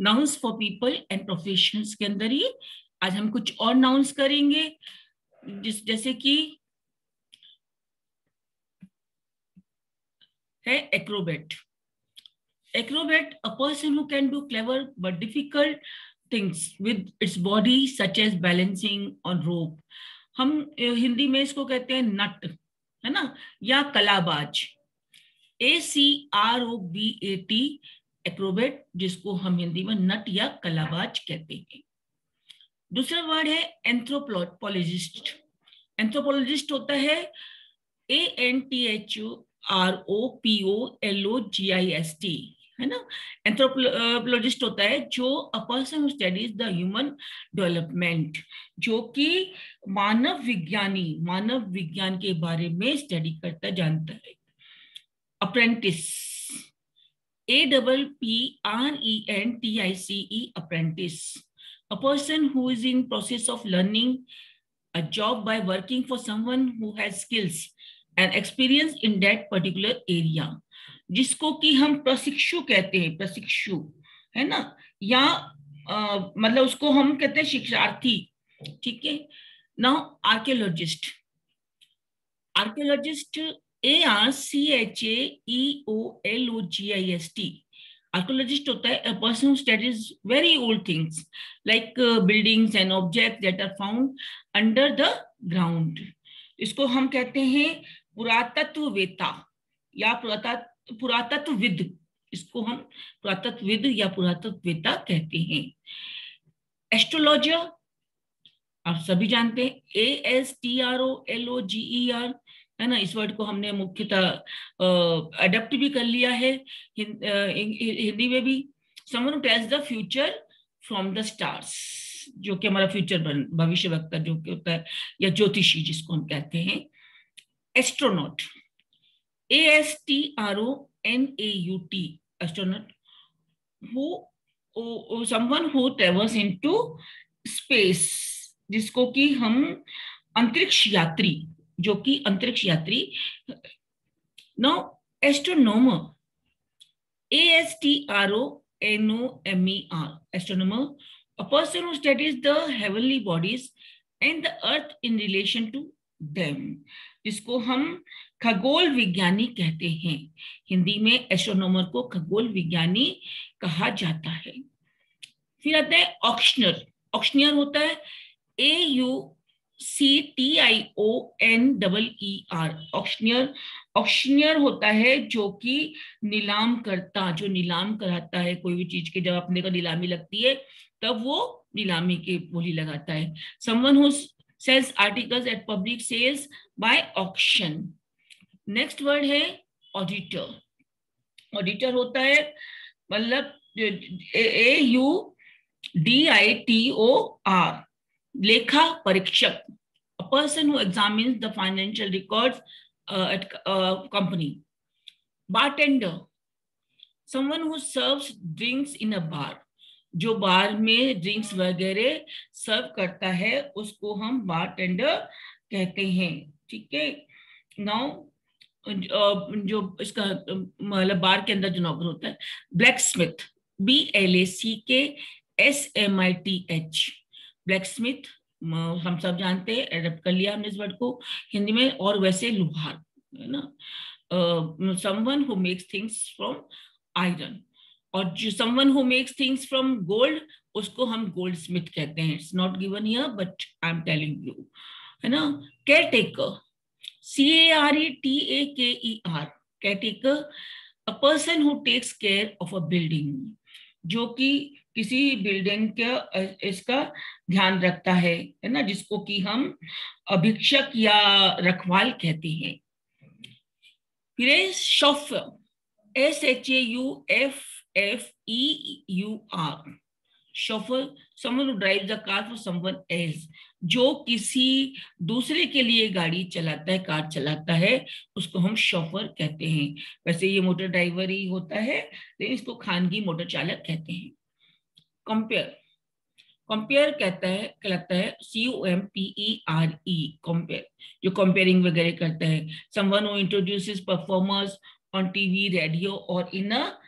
Nouns for people and professions के अंदर ही आज हम कुछ और नाउन्स करेंगे, जैसे कि है Acrobat. Acrobat, a person who can do clever but difficult things with its body, such as balancing on rope. हम हिंदी में इसको कहते हैं नट, है ना, या कलाबाज. ACROBAT, एक्रोबेट, जिसको हम हिंदी में नट या कलाबाज कहते हैं. दूसरा वर्ड है एंथ्रोपोलॉजिस्ट. एंथ्रोपोलॉजिस्ट होता है ANTHROPOLOGIST, है ना. एंथ्रोपोलॉजिस्ट होता है जो अ person who studies the human development, जो कि मानव विज्ञान के बारे में स्टडी करता जानता है. Apprentice, APPRENTICE, apprentice, a person who is in process of learning a job by working for someone who has skills and experience in that particular area, जिसको कि हम प्रशिक्षु कहते हैं, प्रशिक्षु, है ना, या मतलब उसको हम कहते हैं शिक्षार्थी. ठीक है. Now archaeologist. Archaeologist ARCHAEOLOGIST. Archaeologist होता है a person who studies very old things like buildings and objects that are found under the ground. इसको हम कहते हैं पुरातत्ववेत्ता या पुरातत्वविद. इसको हम पुरातत्वविद या पुरातत्ववेत्ता कहते हैं. एस्ट्रोलॉजर आप सभी जानते हैं, ASTROLOGER, है ना. इस वर्ड को हमने मुख्यतः अडॉप्ट भी कर लिया है हिंदी में भी. Someone who tells the future from the stars, जो कि हमारा फ्यूचर भविष्य वक्ता जो कि होता है, या ज्योतिषी जिसको हम कहते हैं. Astronaut, ASTRONAUT, astronaut, who someone who travels into space, जिसको कि हम अंतरिक्ष यात्री, जो कि अंतरिक्ष यात्री. Now astronomer, ASTRONOMER, astronomer, a person who studies the heavenly bodies and the earth in relation to them, जिसको हम खगोल विज्ञानी कहते हैं. हिंदी में एस्ट्रोनॉमर को खगोल विज्ञानी कहा जाता है. फिर आता है ऑक्शनर. ऑक्शनियर होता है AUCTIONER. ऑक्शनियर होता है जो कि नीलाम करता, जो नीलाम कराता है कोई भी चीज के. जब अपने को नीलामी लगती है तब वो नीलामी की बोली लगाता है. Someone who sells articles at public sales by auction. Next word है ऑडिटर. ऑडिटर होता है मतलब AUDITOR, लेखा परीक्षक. A person who examines the financial records at a company. Bartender, someone who serves drinks in a bar, जो बार में drinks वगैरह सर्व करता है उसको हम बारटेंडर कहते हैं. ठीक है. नाउ जो इसका मतलब बार के अंदर जो नौकर होता है. ब्लैकस्मिथ, BLACKSMITH, ब्लैकस्मिथ हम सब जानते हैं, एडप्ट कर लिया हमने इस वर्ड को हिंदी में. और वैसे लोहार, है ना. Someone who makes things from iron. और जो someone who makes things from gold, उसको हम गोल्ड स्मिथ कहते हैं. It's not given here but I am telling you, है ना. Caretaker, CARETAKER, caretaker, a person who takes care of a building, जो कि किसी बिल्डिंग का इसका ध्यान रखता है ना, जिसको कि हम अधीक्षक या रखवाल कहते हैं. फिर chauffeur, SHAUFFEUR, chauffeur, someone who drives the car for someone else, जो किसी दूसरे के लिए गाड़ी चलाता है, कार चलाता है, उसको हम शॉफर कहते हैं. वैसे ये मोटर ड्राइवर ही होता है लेकिन इसको खानगी मोटर चालक कहते हैं. कंपेयर, कंपेयर कहलाता है COMPERE, कंपेयर, जो कंपेयरिंग वगैरह करता है. Someone who introduces performers on TV, radio और इन अ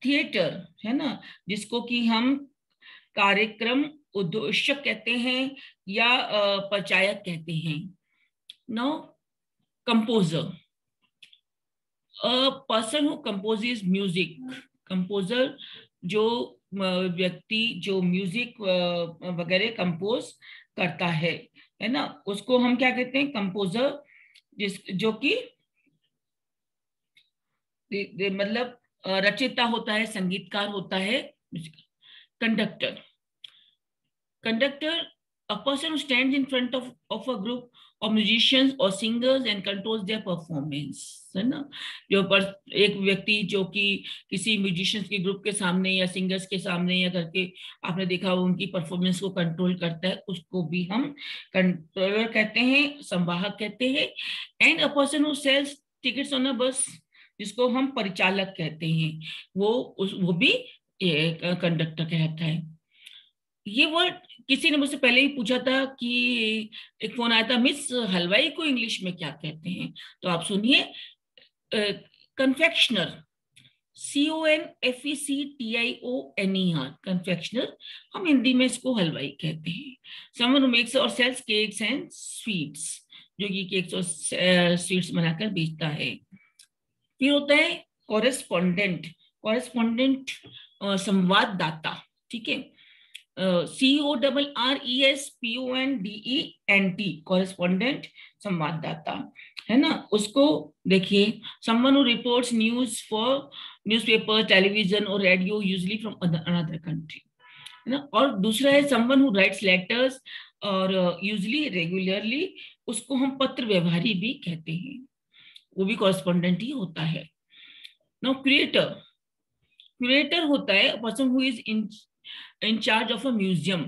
थिएटर है ना, जिसको कि हम कार्यक्रम उद्घोषक कहते हैं या प्रचायक कहते हैं। Now composer, a person who composes music, composer जो व्यक्ति जो म्यूजिक वगैरह कंपोज करता है ना, उसको हम क्या कहते हैं, कंपोजर। जिस जो कि मतलब रचयिता होता है, संगीतकार होता है। Conductor, conductor, a person who stands in front of a group of musicians or singers and controls their performance, है ना। जो पर एक व्यक्ति जो कि किसी म्यूजिशियंस के ग्रुप के सामने या सिंगर्स के सामने या करके आपने देखा वो उनकी परफॉर्मेंस को कंट्रोल करता है, उसको भी हम कंट्रोलर कहते हैं, संवाहक कहते हैं। And a person who sells tickets on a bus, जिसको हम परिचालक कहते हैं, वो भी कंडक्टर कहता है। ये वर्ड किसी ने मुझसे पहले ही पूछा था कि एक फोन आया था, मिस हलवाई को इंग्लिश में क्या कहते हैं, तो आप सुनिए। कन्फेक्शनर, CONFECTIONER, कन्फेक्शनर, हम हिंदी में इसको हलवाई कहते हैं। समवन हु मेक्स और सेल्स केक्स एंड स्वीट्स, जो कि केक्स और स्वीट्स बनाकर बेचता है। फिर होता है कॉरेस्पॉन्डेंट, कॉरेस्पॉन्डेंट संवाददाता, ठीक है। CORRESPONDENT, कॉरेस्पॉन्डेंट, संवाददाता, है ना। उसको देखिए, someone who reports news for newspaper, television और radio, usually from another country, है ना। और दूसरा है समवन हु राइट्स लेटर्स और यूजुअली रेगुलरली, उसको हम पत्र व्यवहारी भी कहते हैं, वो भी कॉरेस्पॉन्डेंट ही होता है। नाउ क्रिएटर, क्यूरेटर होता है person who is in charge of a museum,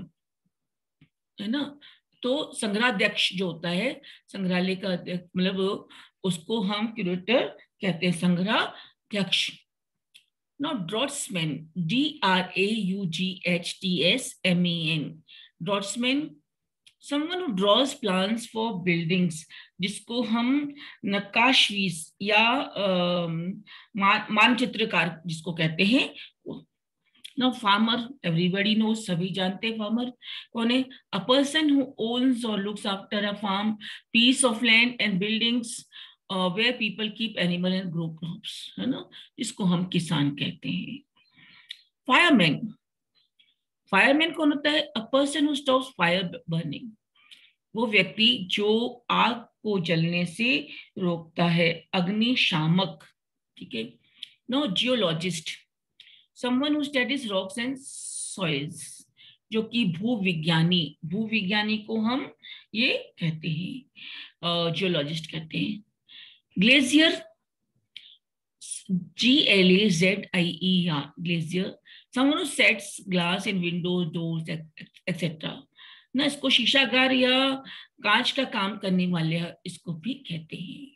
है ना। तो संग्रहाध्यक्ष जो होता है, संग्रहालय का मतलब उसको हम क्यूरेटर कहते हैं, संग्रहाध्यक्ष। Now draughtsman, DRAUGHTSMAN, draughtsman, someone who draws plans for buildings, जिसको हम नक्काशीस या मानचित्रकार जिसको कहते हैं। Now farmer, everybody knows, सभी जानते हैं फार्मर कौन है। A person who owns or looks after a farm, piece of land and buildings where people keep animal and grow crops, है ना, जिसको हम किसान कहते हैं। फायरमैन, फायरमैन कौन होता है? A person who stops fire burning, वो व्यक्ति जो आग को जलने से रोकता है, अग्निशामक, ठीक है। No geologist, someone who studies rocks and soils, जो कि भूविज्ञानी, भूविज्ञानी को हम ये कहते हैं, जियोलॉजिस्ट कहते हैं। Glacier, GLAZIER, glacier, someone who sets glass in windows, doors, etc. ना, इसको शीशागार या कांच का काम करने वाले इसको भी कहते हैं।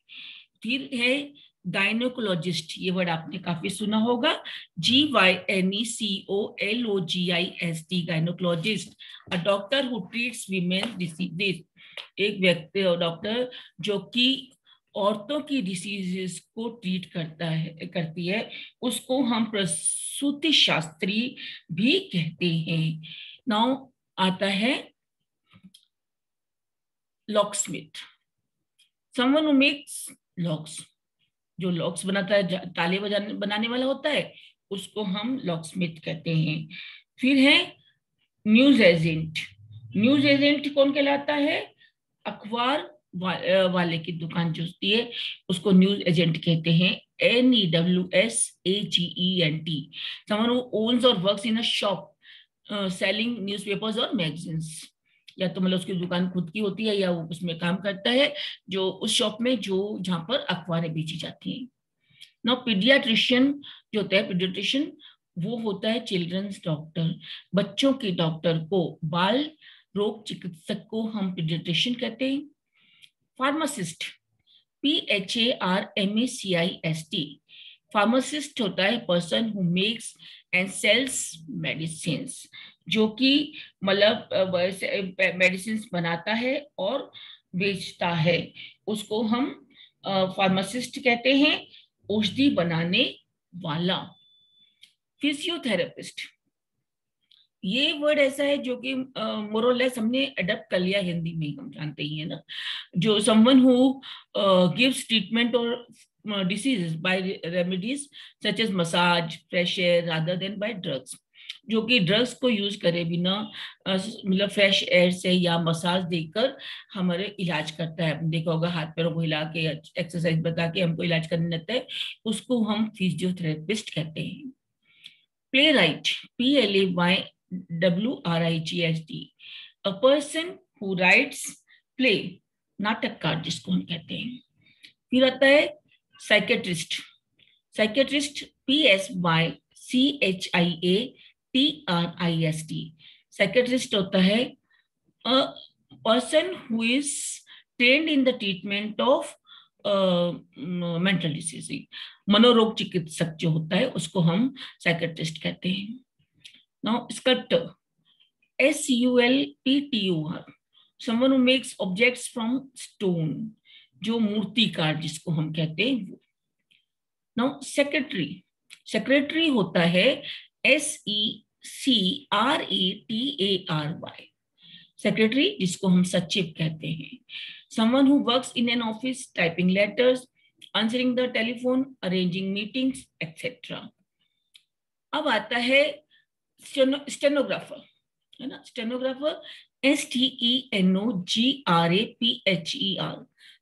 फिर है गायनोकोलॉजिस्ट, ये वर्ड आपने काफी सुना होगा, GYNECOLOGIST, gynaecologist, a doctor who treats women diseases, एक व्यक्ति डॉक्टर जो कि औरतों की डिसीजेस को ट्रीट करती है, उसको हम प्रसूति शास्त्री भी कहते हैं। नाउ आता है locksmith, someone who makes locks, जो लॉक्स बनाता है, ताले बनाने वाला होता है, उसको हम लॉकस्मिथ कहते हैं। फिर है न्यूज एजेंट, न्यूज एजेंट कौन कहलाता है? अखबार वाले की दुकान जो होती है उसको न्यूज एजेंट कहते हैं, NEWSAGENT, समवन हु ओन्स और works in a shop selling newspapers और मैगजीन्स, या तो मतलब उसकी दुकान खुद की होती है या वो उसमें काम करता है, जो उस शॉप में जो जहां पर अखबारें बेची जाती हैं। नाउ पीडियाट्रिशियन जो होता है, पीडियाट्रिशियन वो होता है चिल्ड्रंस डॉक्टर, बच्चों के डॉक्टर को, बाल रोग चिकित्सक को हम पीडियाट्रिशियन कहते हैं। फार्मासिस्ट, PHARMACIST, फार्मासिस्ट होता है person who makes and sells medicine, जो कि मतलब मेडिसिन बनाता है और बेचता है, उसको हम फार्मासिस्ट कहते हैं, औषधि बनाने वाला। फिजियोथेरेपिस्ट, ये वर्ड ऐसा है जो कि मोर और लेस हमने अडॉप्ट कर लिया हिंदी में, हम जानते ही है ना, जो समवन हु गिव्स ट्रीटमेंट और diseases by remedies such as massage, fresh air rather than by drugs, जो कि ड्रग्स को यूज करे बिना मतलब फ्रेश एयर से या मसाज देकर हमारे इलाज करता है। देखा होगा हाथ पैरों को हिला के एक्सरसाइज बता के हमको इलाज करने लगता है, उसको हम फिजियोथेरेपिस्ट कहते हैं। Play right, PLAYWRIGHT, a person who rights play, नाटककार जिसको हम कहते हैं। फिर आता है साइकेट्रिस्ट, साइकेट्रिस्ट PSYCHIATRIST, साइकेट्रिस्ट होता है a person who is trained in the treatment of mental disease, मनोरोग चिकित्सक जो होता है उसको हम साइकेट्रिस्ट कहते हैं। Now sculptor, SCULPTUR, someone who makes objects from stone, जो मूर्तिकार जिसको हम कहते हैं वो। नाउ सेक्रेटरी, सेक्रेटरी होता है SECRETARY, सेक्रेटरी जिसको हम सचिव कहते हैं। Someone who works in an office typing letters, answering the telephone, arranging meetings etcetera. अब आता है स्टेनोग्राफर, है ना, स्टेनोग्राफर STENOGRAPHER,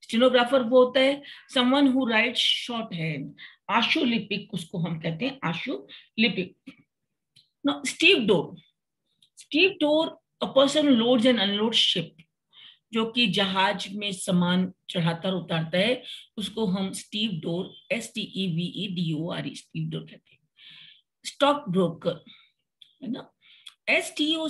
स्टेनोग्राफर वो होता है someone who writes short hand, आशुलिपिक उसको हम कहते हैं, आशुलिपिक। Now stevedore, stevedore a person loads and unloads ship, जो कि जहाज में सामान चढ़ाता और उतारता है, उसको हम stevedore STEVEDORE stevedore कहते हैं। स्टॉक ब्रोकर, है ना, STOCKBROKER,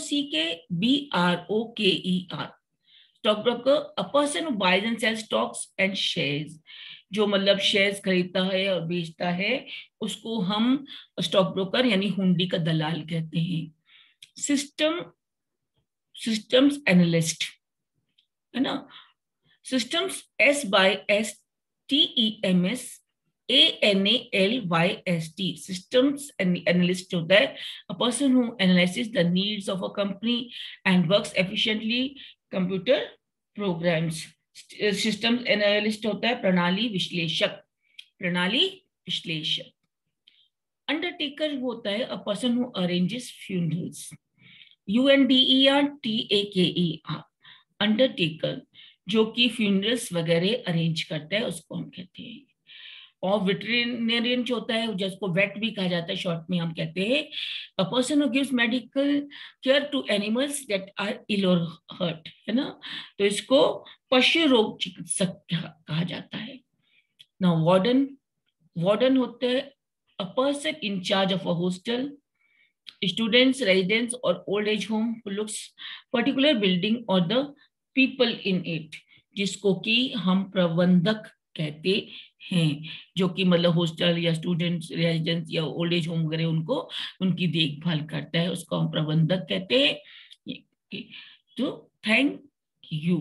stockbroker a person who buys and sells stocks and shares, जो मतलब शेयर्स खरीदता है और बेचता है, उसको हम स्टॉक ब्रोकर यानी हुंडी का दलाल कहते हैं। सिस्टम्स एनालिस्ट, है ना, systems SYSTEMS ANALYST, systems analyst होता है a person who analyses the needs of a company and works efficiently computer programs. Systems analyst होता है प्रणाली विश्लेषक, प्रणाली विश्लेषक। अंडरटेकर होता है a person who arranges funerals, UNDERTAKER, Undertaker जो कि फ्यूनरल्स वगैरह अरेंज करता है उसको हम कहते हैं। और वेटरिनेरियन जो होता है, जिसको वेट भी कहा जाता है शॉर्ट में, हम कहते हैं a person who gives medical care to animals that are ill और हर्ट, है ना, तो इसको पशु रोग चिकित्सक कहा जाता है। नाउ वार्डन, वार्डन होते हैं a person in charge of a hostel, students, residents or old age home who looks particular building or the people in it, जिसको कि हम प्रबंधक कहते हैं, जो कि मतलब हॉस्टल या स्टूडेंट्स, रेजिडेंट्स या ओल्ड एज होम वगैरह उनको उनकी देखभाल करता है, उसको हम प्रबंधक कहते हैं। तो थैंक यू।